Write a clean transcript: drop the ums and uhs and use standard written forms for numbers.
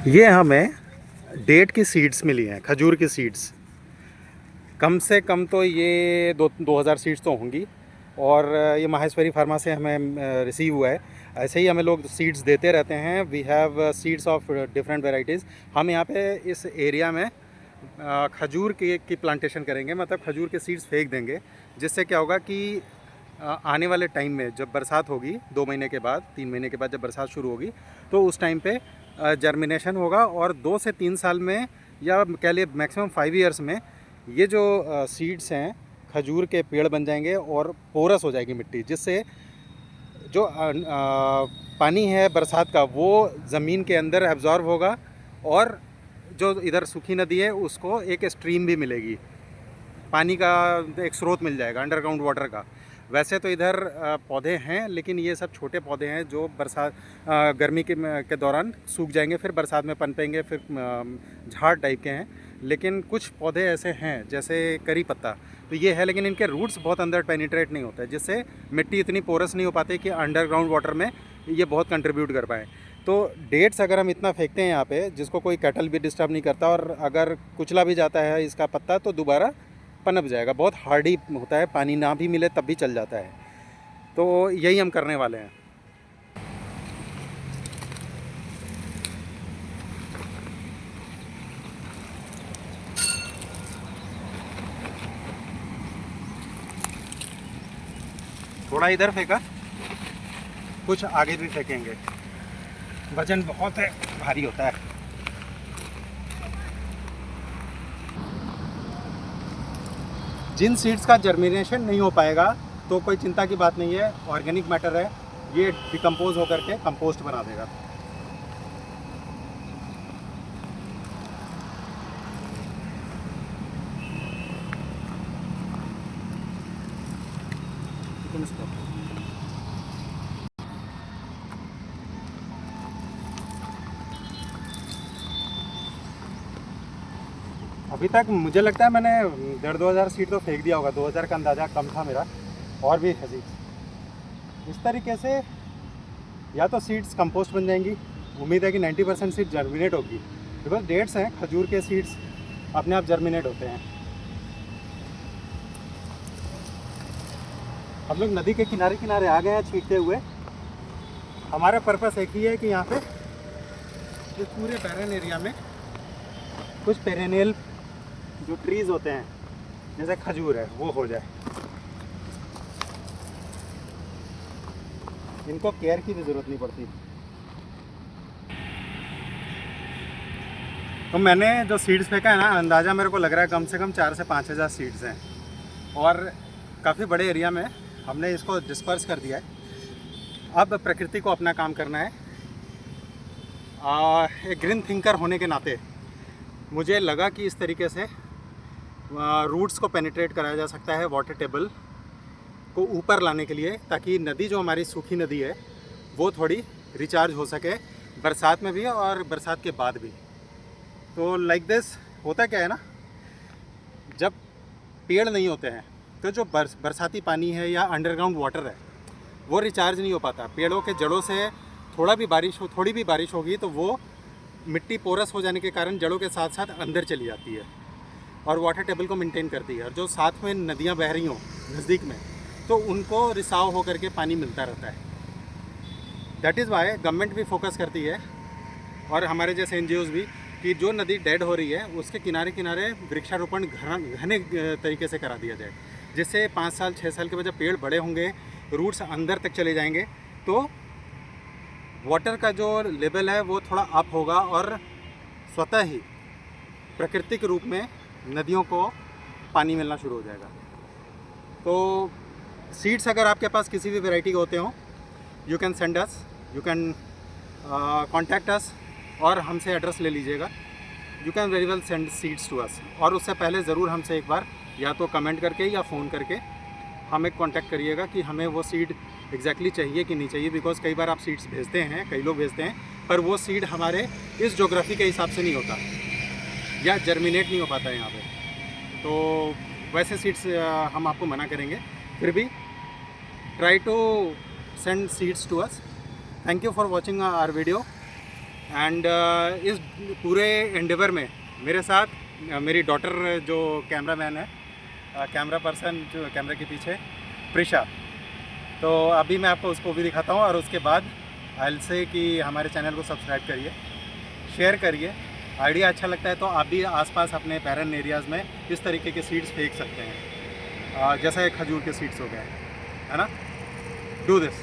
ये हमें डेट की सीड्स मिली हैं, खजूर की सीड्स। कम से कम तो ये 2000 सीड्स तो होंगी। और ये माहेश्वरी फार्मा से हमें रिसीव हुआ है। ऐसे ही हमें लोग सीड्स देते रहते हैं। We have seeds of different varieties. हम यहाँ पे इस एरिया में खजूर की प्लांटेशन करेंगे, मतलब खजूर के सीड्स फेंक देंगे। जिससे क्या होगा कि आने वाले टाइम में जब बरसात होगी 2 महीने के बाद, 3 महीने के बाद जब बरसात शुरू होगी, तो उस टाइम पे जर्मिनेशन होगा। और 2 से 3 साल में, या कह लिए मैक्सिमम 5 ईयर्स में, ये जो सीड्स हैं खजूर के पेड़ बन जाएंगे और पोरस हो जाएगी मिट्टी। जिससे जो पानी है बरसात का वो ज़मीन के अंदर एब्जॉर्ब होगा, और जो इधर सूखी नदी है उसको एक स्ट्रीम भी मिलेगी, पानी का एक स्रोत मिल जाएगा अंडरग्राउंड वाटर का। वैसे तो इधर पौधे हैं, लेकिन ये सब छोटे पौधे हैं जो बरसात गर्मी के दौरान सूख जाएंगे, फिर बरसात में पनपेंगे, फिर झाड़ टाइप के हैं। लेकिन कुछ पौधे ऐसे हैं जैसे करी पत्ता, तो ये है, लेकिन इनके रूट्स बहुत अंदर पेनिट्रेट नहीं होते, जिससे मिट्टी इतनी पोरस नहीं हो पाती कि अंडरग्राउंड वाटर में ये बहुत कंट्रीब्यूट कर पाएँ। तो डेट्स अगर हम इतना फेंकते हैं यहाँ पे, जिसको कोई कैटल भी डिस्टर्ब नहीं करता, और अगर कुचला भी जाता है इसका पत्ता तो दोबारा पनप जाएगा। बहुत हार्डी होता है, पानी ना भी मिले तब भी चल जाता है। तो यही हम करने वाले हैं। थोड़ा इधर फेंका, कुछ आगे भी फेंकेंगे। वजन बहुत है, भारी होता है। जिन सीड्स का जर्मिनेशन नहीं हो पाएगा तो कोई चिंता की बात नहीं है, ऑर्गेनिक मैटर है, ये डिकम्पोज होकर के कंपोस्ट बना देगा। अभी तक मुझे लगता है मैंने 1500 सीड तो फेंक दिया होगा। 2000 का अंदाज़ा कम था मेरा, और भी है सीड्स। इस तरीके से या तो सीड्स कंपोस्ट बन जाएंगी, उम्मीद है कि 90% सीड जर्मिनेट होगी, बिकॉज डेट्स हैं, खजूर के सीड्स अपने आप जर्मिनेट होते हैं। हम लोग नदी के किनारे किनारे आ गए हैं छींटते हुए। हमारा पर्पस एक ही है कि यहाँ पे इस पूरे बैरन एरिया में कुछ पेरेनियल जो ट्रीज़ होते हैं जैसे खजूर है वो हो जाए। इनको केयर की भी ज़रूरत नहीं पड़ती। तो मैंने जो सीड्स फेंका है ना, अंदाज़ा मेरे को लग रहा है कम से कम 4000 से 5000 सीड्स हैं, और काफ़ी बड़े एरिया में हमने इसको डिस्पर्स कर दिया है। अब प्रकृति को अपना काम करना है। एक ग्रीन थिंकर होने के नाते मुझे लगा कि इस तरीके से रूट्स को पेनिट्रेट कराया जा सकता है वाटर टेबल को ऊपर लाने के लिए, ताकि नदी जो हमारी सूखी नदी है वो थोड़ी रिचार्ज हो सके बरसात में भी और बरसात के बाद भी। तो लाइक दिस होता क्या है ना, जब पेड़ नहीं होते हैं तो जो बरसाती पानी है या अंडरग्राउंड वाटर है वो रिचार्ज नहीं हो पाता। पेड़ों के जड़ों से थोड़ी भी बारिश होगी तो वो मिट्टी पोरस हो जाने के कारण जड़ों के साथ साथ अंदर चली जाती है और वाटर टेबल को मेंटेन करती है। और जो साथ में नदियाँ बह रही हों नज़दीक में, तो उनको रिसाव होकर के पानी मिलता रहता है। दैट इज़ वाई गवर्नमेंट भी फोकस करती है, और हमारे जैसे एनजीओज भी, कि जो नदी डेड हो रही है उसके किनारे किनारे वृक्षारोपण घने तरीके से करा दिया जाए, जिससे 5 साल 6 साल के बाद जब पेड़ बड़े होंगे, रूट्स अंदर तक चले जाएंगे, तो वाटर का जो लेवल है वो थोड़ा अप होगा, और स्वतः ही प्राकृतिक रूप में नदियों को पानी मिलना शुरू हो जाएगा। तो सीड्स अगर आपके पास किसी भी वैरायटी के होते हो, you can send us, you can contact us, और हमसे एड्रेस ले लीजिएगा। You can very well send seeds to us, और उससे पहले ज़रूर हमसे एक बार या तो कमेंट करके या फ़ोन करके हमें कांटेक्ट करिएगा कि हमें वो सीड एग्जैक्टली चाहिए कि नहीं चाहिए। बिकॉज़ कई बार आप सीड्स भेजते हैं, कई लोग भेजते हैं, पर वो सीड हमारे इस ज्योग्राफी के हिसाब से नहीं होता या जर्मिनेट नहीं हो पाता है यहाँ पे। तो वैसे सीड्स हम आपको मना करेंगे, फिर भी try to send seeds to us. Thank you for watching our video. And इस पूरे एंडेवर में मेरे साथ मेरी डॉटर जो कैमरामैन है, कैमरा पर्सन जो कैमरे के पीछे, प्रिशा। तो अभी मैं आपको उसको भी दिखाता हूँ और उसके बाद आई से कि हमारे चैनल को सब्सक्राइब करिए, शेयर करिए। आइडिया अच्छा लगता है तो आप भी आसपास अपने बैरन एरियाज़ में इस तरीके के सीड्स फेंक सकते हैं, जैसे खजूर के सीड्स हो गए, है ना। Do this.